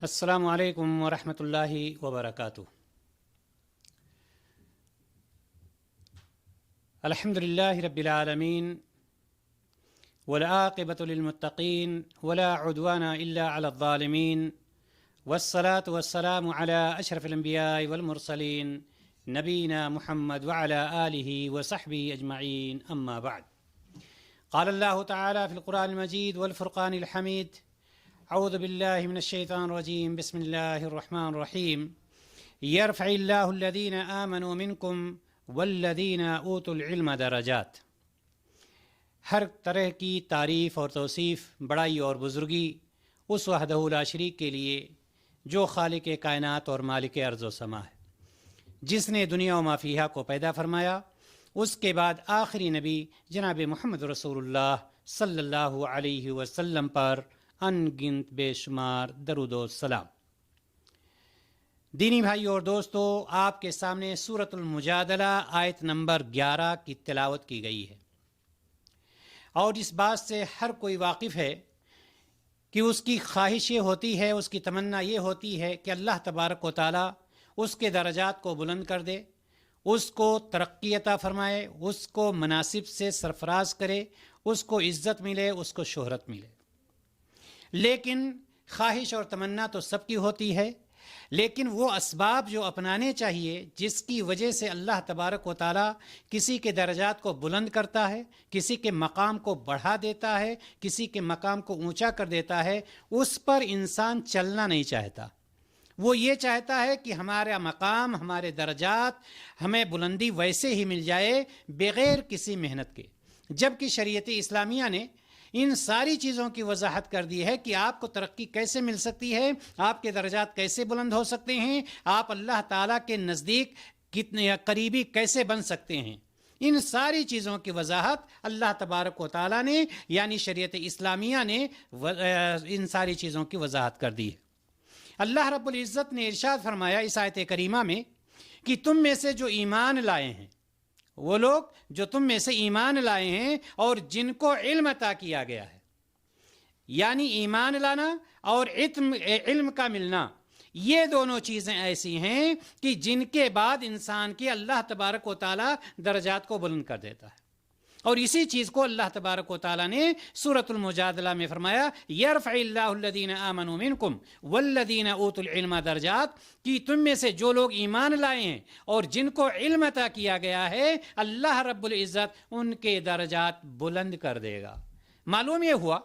السلام علیکم ورحمۃ اللہ وبرکاتہ۔ الحمد للہ رب العالمین والعاقبۃ للمتقین ولا عدوان الا علی الظالمین والصلاة والسلام علی اشرف الانبیاء والمرسلین نبینا محمد وعلی آلہ وصحبہ اجمعین، اما بعد۔ قال اللہ تعالی فی القرآن المجید والفرقان الحمید: اعوذ باللہ من الشیطان الرجیم، بسم اللہ الرحمن الرحیم۔ یرفع اللہ الذین آمنوا منکم والذین اوتوا العلم درجات۔ ہر طرح کی تعریف اور توصیف، بڑائی اور بزرگی اس وحدہ لا شریک کے لیے جو خالق کائنات اور مالک ارض و سما ہے، جس نے دنیا و ما فیہا کو پیدا فرمایا۔ اس کے بعد آخری نبی جناب محمد رسول اللہ صلی اللہ علیہ وسلم پر ان گنت بے شمار درود و سلام۔ دینی بھائی اور دوستو، آپ کے سامنے سورۃ المجادلہ آیت نمبر 11 کی تلاوت کی گئی ہے، اور اس بات سے ہر کوئی واقف ہے کہ اس کی خواہش یہ ہوتی ہے، اس کی تمنا یہ ہوتی ہے کہ اللہ تبارک و تعالی اس کے درجات کو بلند کر دے، اس کو ترقی عطا فرمائے، اس کو مناصب سے سرفراز کرے، اس کو عزت ملے، اس کو شہرت ملے۔ لیکن خواہش اور تمنا تو سب کی ہوتی ہے، لیکن وہ اسباب جو اپنانے چاہیے جس کی وجہ سے اللہ تبارک و تعالی کسی کے درجات کو بلند کرتا ہے، کسی کے مقام کو بڑھا دیتا ہے، کسی کے مقام کو اونچا کر دیتا ہے، اس پر انسان چلنا نہیں چاہتا۔ وہ یہ چاہتا ہے کہ ہمارا مقام، ہمارے درجات، ہمیں بلندی ویسے ہی مل جائے بغیر کسی محنت کے، جبکہ شریعت اسلامیہ نے ان ساری چیزوں کی وضاحت کر دی ہے کہ آپ کو ترقی کیسے مل سکتی ہے، آپ کے درجات کیسے بلند ہو سکتے ہیں، آپ اللہ تعالیٰ کے نزدیک کتنے قریبی کیسے بن سکتے ہیں۔ ان ساری چیزوں کی وضاحت اللہ تبارک و تعالیٰ نے یعنی شریعت اسلامیہ نے ان ساری چیزوں کی وضاحت کر دی ہے۔ اللہ رب العزت نے ارشاد فرمایا اس آیت کریمہ میں کہ تم میں سے جو ایمان لائے ہیں، وہ لوگ جو تم میں سے ایمان لائے ہیں اور جن کو علم عطا کیا گیا ہے، یعنی ایمان لانا اور علم کا ملنا، یہ دونوں چیزیں ایسی ہیں کہ جن کے بعد انسان کے اللہ تبارک و تعالی درجات کو بلند کر دیتا ہے۔ اور اسی چیز کو اللہ تبارک و تعالیٰ نے سورۃ المجادلہ میں فرمایا: یرفع اللہ الذین آمنوا منکم والذین اوتوا العلم درجات، کہ تم میں سے جو لوگ ایمان لائے ہیں اور جن کو علم عطا کیا گیا ہے، اللہ رب العزت ان کے درجات بلند کر دے گا۔ معلوم یہ ہوا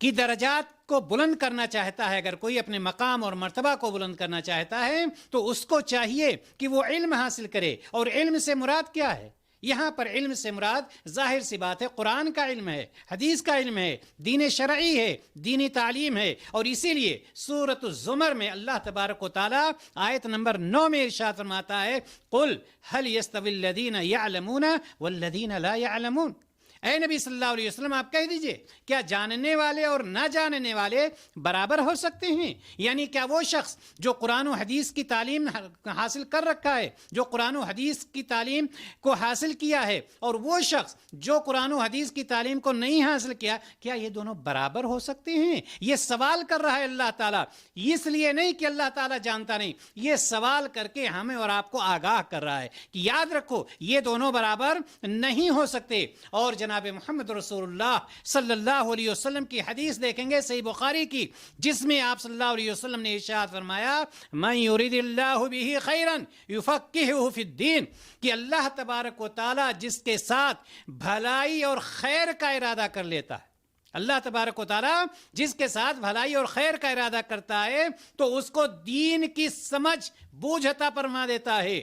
کہ درجات کو بلند کرنا چاہتا ہے، اگر کوئی اپنے مقام اور مرتبہ کو بلند کرنا چاہتا ہے تو اس کو چاہیے کہ وہ علم حاصل کرے۔ اور علم سے مراد کیا ہے؟ یہاں پر علم سے مراد ظاہر سی بات ہے، قرآن کا علم ہے، حدیث کا علم ہے، دین شرعی ہے، دینی تعلیم ہے۔ اور اسی لیے سورۃ الزمر میں اللہ تبارک و تعالی آیت نمبر 9 میں ارشاد فرماتا ہے: قل هل يستوي الذين يعلمون والذين لا يعلمون۔ اے نبی صلی اللہ علیہ وسلم، آپ کہہ دیجئے، کیا جاننے والے اور نہ جاننے والے برابر ہو سکتے ہیں؟ یعنی کیا وہ شخص جو قرآن و حدیث کی تعلیم حاصل کر رکھا ہے، جو قرآن و حدیث کی تعلیم کو حاصل کیا ہے، اور وہ شخص جو قرآن و حدیث کی تعلیم کو نہیں حاصل کیا، کیا یہ دونوں برابر ہو سکتے ہیں؟ یہ سوال کر رہا ہے اللہ تعالیٰ، اس لیے نہیں کہ اللہ تعالیٰ جانتا نہیں، یہ سوال کر کے ہمیں اور آپ کو آگاہ کر رہا ہے کہ یاد رکھو یہ دونوں برابر نہیں ہو سکتے۔ اور جناب محمد رسول اللہ صلی اللہ علیہ وسلم کی حدیث دیکھیں گے صحیح بخاری کی، جس میں آپ صلی اللہ علیہ وسلم نے ارشاد فرمایا: من یرید اللہ بہ خیرا یفقہہ فی الدین، کہ اللہ تبارک و تعالی جس کے ساتھ بھلائی اور خیر کا ارادہ کر لیتا ہے، اللہ تبارک و تعالی جس کے ساتھ بھلائی اور خیر کا ارادہ کرتا ہے تو اس کو دین کی سمجھ بوجھ عطا فرما دیتا ہے،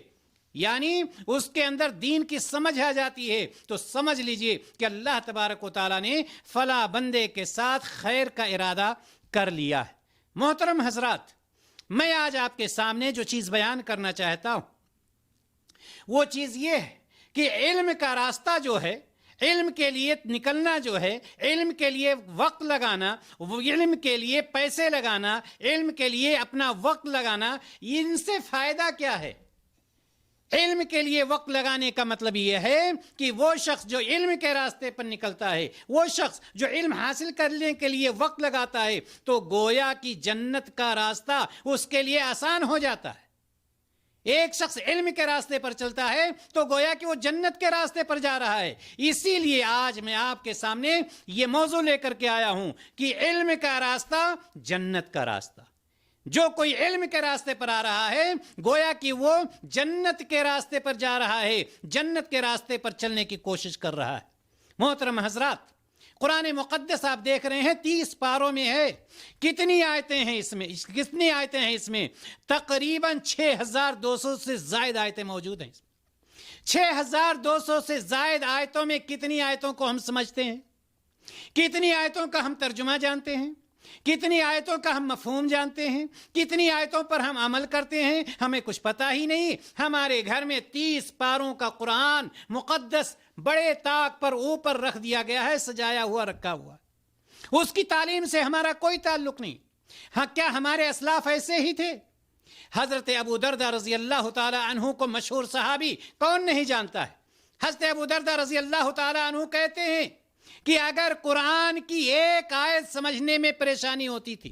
یعنی اس کے اندر دین کی سمجھ آ جاتی ہے۔ تو سمجھ لیجئے کہ اللہ تبارک و تعالیٰ نے فلاں بندے کے ساتھ خیر کا ارادہ کر لیا ہے۔ محترم حضرات، میں آج آپ کے سامنے جو چیز بیان کرنا چاہتا ہوں وہ چیز یہ ہے کہ علم کا راستہ جو ہے، علم کے لیے نکلنا جو ہے، علم کے لیے وقت لگانا، علم کے لیے پیسے لگانا، علم کے لیے اپنا وقت لگانا، ان سے فائدہ کیا ہے؟ علم کے لیے وقت لگانے کا مطلب یہ ہے کہ وہ شخص جو علم کے راستے پر نکلتا ہے، وہ شخص جو علم حاصل کرنے کے لیے وقت لگاتا ہے، تو گویا کہ جنت کا راستہ اس کے لیے آسان ہو جاتا ہے۔ ایک شخص علم کے راستے پر چلتا ہے تو گویا کہ وہ جنت کے راستے پر جا رہا ہے۔ اسی لیے آج میں آپ کے سامنے یہ موضوع لے کر کے آیا ہوں کہ علم کا راستہ جنت کا راستہ۔ جو کوئی علم کے راستے پر آ رہا ہے گویا کہ وہ جنت کے راستے پر جا رہا ہے، جنت کے راستے پر چلنے کی کوشش کر رہا ہے۔ محترم حضرات، قرآن مقدس آپ دیکھ رہے ہیں 30 پاروں میں ہے۔ کتنی آیتیں ہیں اس میں؟ تقریباً 6200 سے زائد آیتیں موجود ہیں۔ 6200 سے زائد آیتوں میں کتنی آیتوں کو ہم سمجھتے ہیں؟ کتنی آیتوں کا ہم ترجمہ جانتے ہیں؟ کتنی آیتوں کا ہم مفہوم جانتے ہیں؟ کتنی آیتوں پر ہم عمل کرتے ہیں؟ ہمیں کچھ پتہ ہی نہیں۔ ہمارے گھر میں 30 پاروں کا قرآن مقدس بڑے طاق پر اوپر رکھ دیا گیا ہے، سجایا ہوا رکھا ہوا۔ اس کی تعلیم سے ہمارا کوئی تعلق نہیں۔ ہاں، کیا ہمارے اسلاف ایسے ہی تھے؟ حضرت ابو دردہ رضی اللہ تعالی عنہ کو مشہور صحابی کون نہیں جانتا ہے؟ حضرت ابو دردہ رضی اللہ تعالی عنہ کہتے ہیں کہ اگر قرآن کی ایک آیت سمجھنے میں پریشانی ہوتی تھی،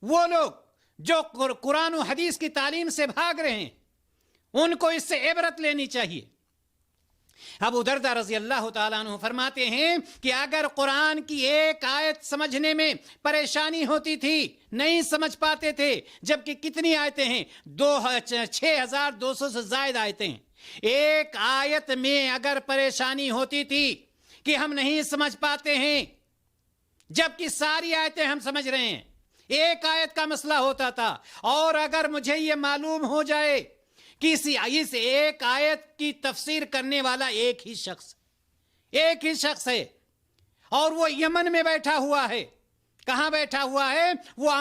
وہ لوگ جو قرآن و حدیث کی تعلیم سے بھاگ رہے ہیں ان کو اس سے عبرت لینی چاہیے۔ ابو دردہ رضی اللہ تعالیٰ عنہ فرماتے ہیں کہ اگر قرآن کی ایک آیت سمجھنے میں پریشانی ہوتی تھی، نہیں سمجھ پاتے تھے، جبکہ کتنی آیتیں ہیں؟ 6200 سے زائد آیتیں ہیں۔ ایک آیت میں اگر پریشانی ہوتی تھی کہ ہم نہیں سمجھ پاتے ہیں، جبکہ ساری آیتیں ہم سمجھ رہے ہیں، ایک آیت کا مسئلہ ہوتا تھا، اور اگر مجھے یہ معلوم ہو جائے کہ اس ایک آیت کی تفسیر کرنے والا ایک ہی شخص ہے اور وہ یمن میں بیٹھا ہوا ہے، کہاں بیٹھا ہوا ہے؟ وہ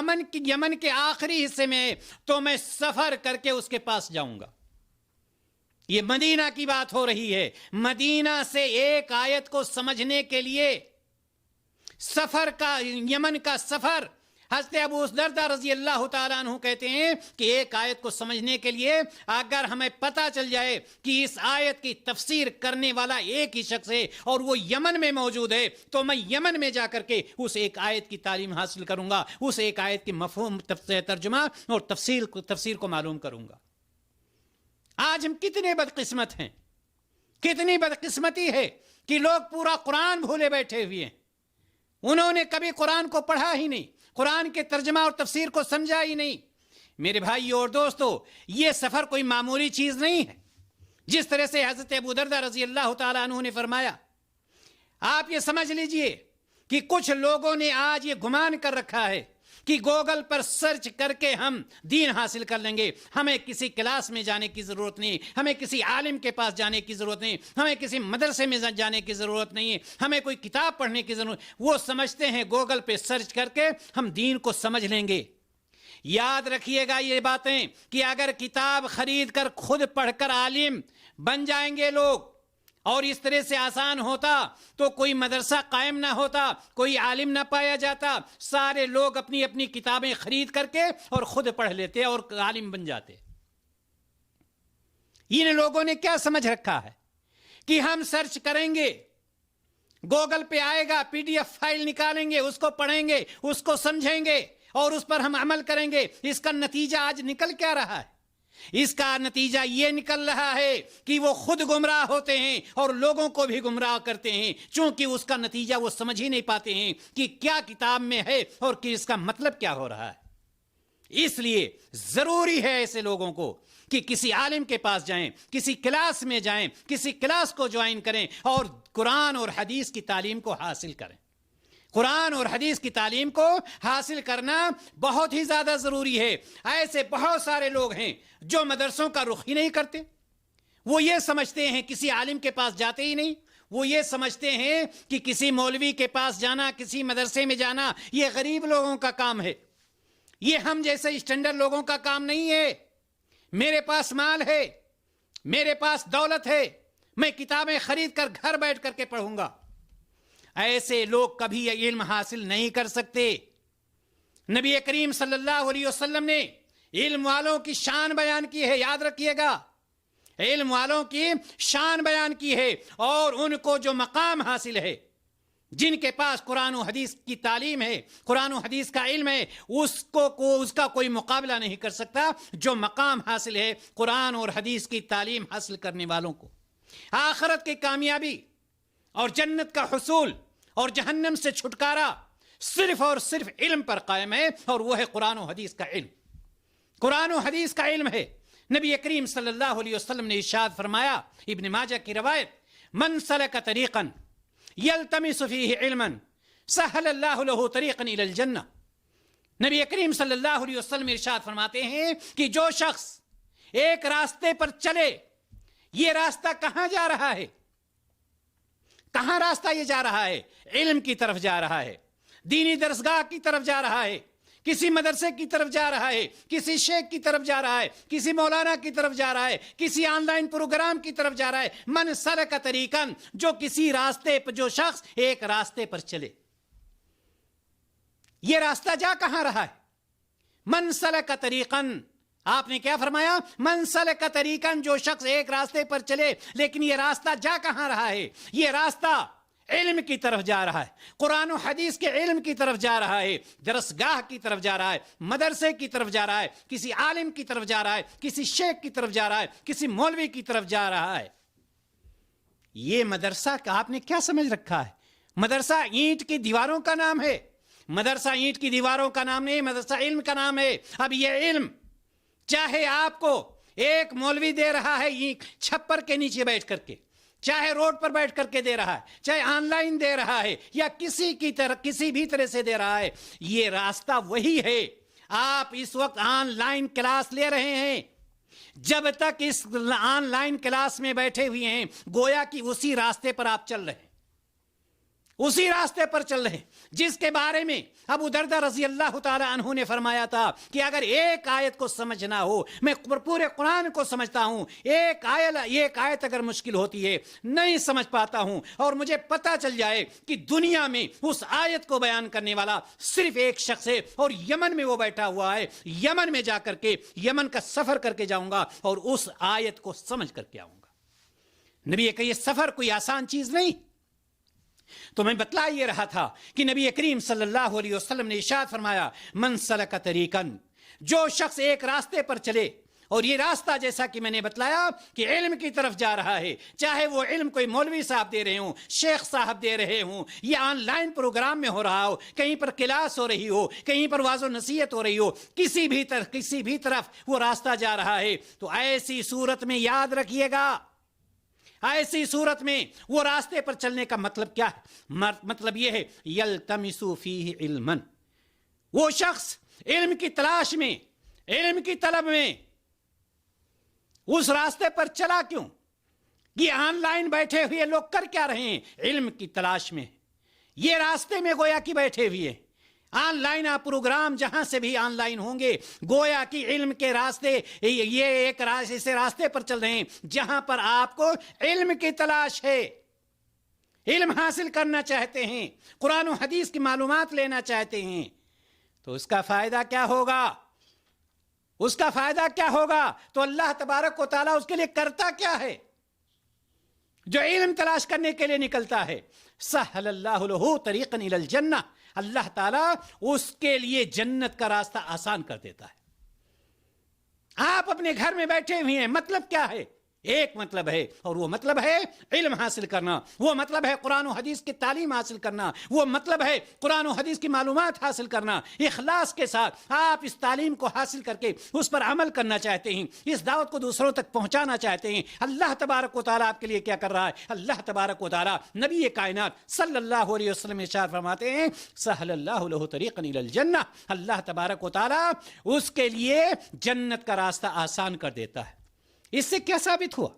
یمن کے آخری حصے میں ہے، تو میں سفر کر کے اس کے پاس جاؤں گا۔ یہ مدینہ کی بات ہو رہی ہے۔ مدینہ سے ایک آیت کو سمجھنے کے لیے یمن کا سفر، حضرت ابو دردہ رضی اللہ تعالیٰ عنہ کہتے ہیں کہ ایک آیت کو سمجھنے کے لیے اگر ہمیں پتہ چل جائے کہ اس آیت کی تفسیر کرنے والا ایک ہی شخص ہے اور وہ یمن میں موجود ہے، تو میں یمن میں جا کر کے اس ایک آیت کی تعلیم حاصل کروں گا، اس ایک آیت کی مفہوم، ترجمہ اور تفسیر کو معلوم کروں گا۔ آج ہم کتنے بدقسمت ہیں، کتنی بدقسمتی ہے کہ لوگ پورا قرآن بھولے بیٹھے ہوئے ہیں۔ انہوں نے کبھی قرآن کو پڑھا ہی نہیں، قرآن کے ترجمہ اور تفسیر کو سمجھا ہی نہیں۔ میرے بھائیو اور دوستو، یہ سفر کوئی معمولی چیز نہیں ہے۔ جس طرح سے حضرت ابو دردہ رضی اللہ تعالیٰ عنہ نے فرمایا، آپ یہ سمجھ لیجئے کہ کچھ لوگوں نے آج یہ گمان کر رکھا ہے کہ گوگل پر سرچ کر کے ہم دین حاصل کر لیں گے، ہمیں کسی کلاس میں جانے کی ضرورت نہیں، ہمیں کسی عالم کے پاس جانے کی ضرورت نہیں، ہمیں کسی مدرسے میں جانے کی ضرورت نہیں ہے، ہمیں کوئی کتاب پڑھنے کی ضرورت۔ وہ سمجھتے ہیں گوگل پہ سرچ کر کے ہم دین کو سمجھ لیں گے۔ یاد رکھیے گا یہ باتیں کہ اگر کتاب خرید کر خود پڑھ کر عالم بن جائیں گے لوگ، اور اس طرح سے آسان ہوتا تو کوئی مدرسہ قائم نہ ہوتا، کوئی عالم نہ پایا جاتا، سارے لوگ اپنی اپنی کتابیں خرید کر کے اور خود پڑھ لیتے اور عالم بن جاتے۔ ان لوگوں نے کیا سمجھ رکھا ہے کہ ہم سرچ کریں گے، گوگل پہ آئے گا، PDF فائل نکالیں گے، اس کو پڑھیں گے، اس کو سمجھیں گے اور اس پر ہم عمل کریں گے۔ اس کا نتیجہ آج نکل کیا رہا ہے؟ اس کا نتیجہ یہ نکل رہا ہے کہ وہ خود گمراہ ہوتے ہیں اور لوگوں کو بھی گمراہ کرتے ہیں، چونکہ اس کا نتیجہ وہ سمجھ ہی نہیں پاتے ہیں کہ کیا کتاب میں ہے اور کہ اس کا مطلب کیا ہو رہا ہے۔ اس لیے ضروری ہے ایسے لوگوں کو کہ کسی عالم کے پاس جائیں، کسی کلاس میں جائیں، کسی کلاس کو جوائن کریں اور قرآن اور حدیث کی تعلیم کو حاصل کریں۔ قرآن اور حدیث کی تعلیم کو حاصل کرنا بہت ہی زیادہ ضروری ہے۔ ایسے بہت سارے لوگ ہیں جو مدرسوں کا رخ ہی نہیں کرتے، وہ یہ سمجھتے ہیں، کسی عالم کے پاس جاتے ہی نہیں، وہ یہ سمجھتے ہیں کہ کسی مولوی کے پاس جانا، کسی مدرسے میں جانا یہ غریب لوگوں کا کام ہے، یہ ہم جیسے اسٹینڈرڈ لوگوں کا کام نہیں ہے۔ میرے پاس مال ہے، میرے پاس دولت ہے، میں کتابیں خرید کر گھر بیٹھ کر کے پڑھوں گا۔ ایسے لوگ کبھی علم حاصل نہیں کر سکتے۔ نبی کریم صلی اللہ علیہ وسلم نے علم والوں کی شان بیان کی ہے، یاد رکھیے گا۔ علم والوں کی شان بیان کی ہے اور ان کو جو مقام حاصل ہے، جن کے پاس قرآن و حدیث کی تعلیم ہے، قرآن و حدیث کا علم ہے، اس کا کوئی مقابلہ نہیں کر سکتا جو مقام حاصل ہے قرآن اور حدیث کی تعلیم حاصل کرنے والوں کو۔ آخرت کی کامیابی اور جنت کا حصول اور جہنم سے چھٹکارا صرف اور صرف علم پر قائم ہے، اور وہ ہے قرآن و حدیث کا علم۔ قرآن و حدیث کا علم ہے۔ نبی کریم صلی اللہ علیہ وسلم نے ارشاد فرمایا، ابن ماجہ کی روایت، من سلک طریقا یلتمس فیہ علما سہل اللہ لہ طریقا الی الجنہ۔ نبی کریم صلی اللہ علیہ وسلم ارشاد فرماتے ہیں کہ جو شخص ایک راستے پر چلے، یہ راستہ کہاں جا رہا ہے؟ کہاں راستہ یہ جا رہا ہے؟ علم کی طرف جا رہا ہے، دینی درسگاہ کی طرف جا رہا ہے، کسی مدرسے کی طرف جا رہا ہے، کسی شیخ کی طرف جا رہا ہے، کسی مولانا کی طرف جا رہا ہے، کسی آن لائن پروگرام کی طرف جا رہا ہے۔ من سلک طریقاً، جو کسی راستے پر، جو شخص ایک راستے پر چلے، یہ راستہ جا کہاں رہا ہے؟ من سلک طریقاً، آپ نے کیا فرمایا؟ من سلک طریقاً، جو شخص ایک راستے پر چلے، لیکن یہ راستہ جا کہاں رہا ہے؟ یہ راستہ علم کی طرف جا رہا ہے، قرآن و حدیث کے علم کی طرف جا رہا ہے، درسگاہ کی طرف جا رہا ہے، مدرسے کی طرف جا رہا ہے، کسی عالم کی طرف جا رہا ہے، کسی شیخ کی طرف جا رہا ہے، کسی مولوی کی طرف جا رہا ہے۔ یہ مدرسہ کا آپ نے کیا سمجھ رکھا ہے؟ مدرسہ اینٹ کی دیواروں کا نام ہے، مدرسہ اینٹ کی دیواروں کا نام نہیں، مدرسہ علم کا نام ہے۔ اب یہ علم چاہے آپ کو ایک مولوی دے رہا ہے چھپر کے نیچے بیٹھ کر کے، چاہے روڈ پر بیٹھ کر کے دے رہا ہے، چاہے آن لائن دے رہا ہے، یا کسی بھی طرح سے دے رہا ہے، یہ راستہ وہی ہے۔ آپ اس وقت آن لائن کلاس لے رہے ہیں، جب تک اس آن لائن کلاس میں بیٹھے ہوئے ہیں گویا کہ اسی راستے پر آپ چل رہے ہیں، اسی راستے پر چل رہے ہیں جس کے بارے میں ابو دردہ رضی اللہ تعالی عنہ نے فرمایا تھا کہ اگر ایک آیت کو سمجھنا ہو، میں پورے قرآن کو سمجھتا ہوں، ایک آیت اگر مشکل ہوتی ہے، نہیں سمجھ پاتا ہوں، اور مجھے پتا چل جائے کہ دنیا میں اس آیت کو بیان کرنے والا صرف ایک شخص ہے اور یمن میں وہ بیٹھا ہوا ہے، یمن میں جا کر کے یمن کا سفر کر کے جاؤں گا اور اس آیت کو سمجھ کر کے آؤں گا۔ نبی کہ یہ سفر کوئی آسان چیز نہیں۔ تو میں بتلا یہ رہا تھا کہ نبی کریم صلی اللہ علیہ وسلم نے ارشاد فرمایا، من سلک طریقاً، جو شخص ایک راستے پر چلے، اور یہ راستہ جیسا کہ میں نے بتلایا کہ علم کی طرف جا رہا ہے، چاہے وہ علم کوئی مولوی صاحب دے رہے ہوں، شیخ صاحب دے رہے ہوں، یا آن لائن پروگرام میں ہو رہا ہو، کہیں پر کلاس ہو رہی ہو، کہیں پر واعظ و نصیحت ہو رہی ہو، کسی بھی طرف وہ راستہ جا رہا ہے، تو ایسی صورت میں یاد رکھیے گا، ایسی صورت میں وہ راستے پر چلنے کا مطلب کیا ہے؟ مطلب یہ ہے یلتمس فیہ علما، وہ شخص علم کی تلاش میں، علم کی طلب میں اس راستے پر چلا کیوں؟ یہ آن لائن بیٹھے ہوئے لوگ کر کیا رہے ہیں؟ علم کی تلاش میں، یہ راستے میں گویا کہ بیٹھے ہوئے ہیں۔ آن لائن پروگرام جہاں سے بھی آن لائن ہوں گے، گویا کہ علم کے راستے، یہ ایک ایسے راستے پر چل رہے ہیں جہاں پر آپ کو علم کی تلاش ہے، علم حاصل کرنا چاہتے ہیں، قرآن و حدیث کی معلومات لینا چاہتے ہیں، تو اس کا فائدہ کیا ہوگا؟ اس کا فائدہ کیا ہوگا؟ تو اللہ تبارک و تعالیٰ اس کے لیے کرتا کیا ہے؟ جو علم تلاش کرنے کے لیے نکلتا ہے، سہل اللہ لہ طریقا الی الجنہ، اللہ تعالیٰ اس کے لیے جنت کا راستہ آسان کر دیتا ہے۔ آپ اپنے گھر میں بیٹھے ہوئے ہیں، مطلب کیا ہے؟ ایک مطلب ہے، اور وہ مطلب ہے علم حاصل کرنا، وہ مطلب ہے قرآن و حدیث کی تعلیم حاصل کرنا، وہ مطلب ہے قرآن و حدیث کی معلومات حاصل کرنا۔ اخلاص کے ساتھ آپ اس تعلیم کو حاصل کر کے اس پر عمل کرنا چاہتے ہیں، اس دعوت کو دوسروں تک پہنچانا چاہتے ہیں۔ اللہ تبارک و تعالیٰ آپ کے لیے کیا کر رہا ہے؟ اللہ تبارک و تعالیٰ نبی کائنات صلی اللہ علیہ وسلم ارشاد فرماتے ہیں، سہل اللہ لہ طریقا الی الجنہ، اللہ تبارک و تعالیٰ اس کے لیے جنت کا راستہ آسان کر دیتا ہے۔ اس سے کیا ثابت ہوا؟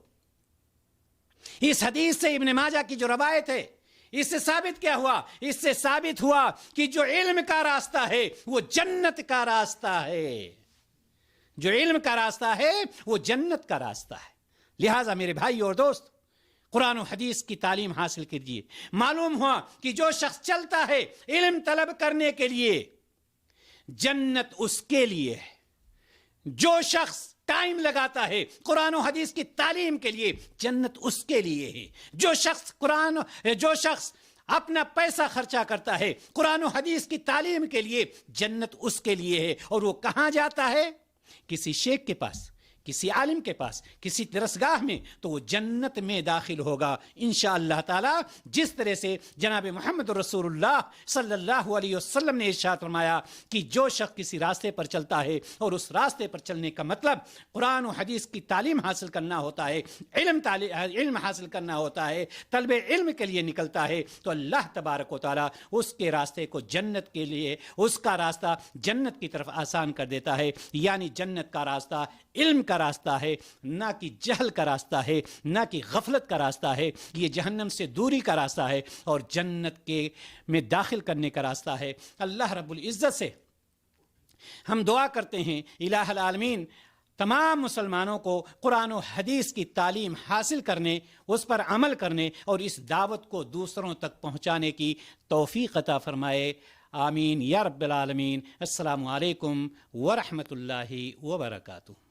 اس حدیث سے، ابن ماجہ کی جو روایت ہے، اس سے ثابت کیا ہوا؟ اس سے ثابت ہوا کہ جو علم کا راستہ ہے وہ جنت کا راستہ ہے، جو علم کا راستہ ہے وہ جنت کا راستہ ہے۔ لہٰذا میرے بھائی اور دوست، قرآن و حدیث کی تعلیم حاصل کیجیے۔ معلوم ہوا کہ جو شخص چلتا ہے علم طلب کرنے کے لیے، جنت اس کے لیے ہے۔ جو شخص ٹائم لگاتا ہے قرآن و حدیث کی تعلیم کے لیے، جنت اس کے لیے ہے۔ جو شخص اپنا پیسہ خرچہ کرتا ہے قرآن و حدیث کی تعلیم کے لیے، جنت اس کے لیے ہے۔ اور وہ کہاں جاتا ہے؟ کسی شیخ کے پاس، کسی عالم کے پاس، کسی درسگاہ میں، تو وہ جنت میں داخل ہوگا انشاءاللہ تعالی۔ جس طرح سے جناب محمد رسول اللہ صلی اللہ علیہ وسلم نے ارشاد فرمایا کہ جو شخص کسی راستے پر چلتا ہے، اور اس راستے پر چلنے کا مطلب قرآن و حدیث کی تعلیم حاصل کرنا ہوتا ہے، علم حاصل کرنا ہوتا ہے، طلب علم کے لیے نکلتا ہے، تو اللہ تبارک و تعالی اس کے راستے کو جنت کے لیے، اس کا راستہ جنت کی طرف آسان کر دیتا ہے۔ یعنی جنت کا راستہ علم کا راستہ ہے، نہ کہ جہل کا راستہ ہے، نہ کہ غفلت کا راستہ ہے۔ یہ جہنم سے دوری کا راستہ ہے اور جنت کے میں داخل کرنے کا راستہ ہے۔ اللہ رب العزت سے ہم دعا کرتے ہیں الہ العالمین تمام مسلمانوں کو قرآن و حدیث کی تعلیم حاصل کرنے، اس پر عمل کرنے اور اس دعوت کو دوسروں تک پہنچانے کی توفیق عطا فرمائے۔ آمین یا رب العالمین۔ السلام علیکم ورحمۃ اللہ وبرکاتہ۔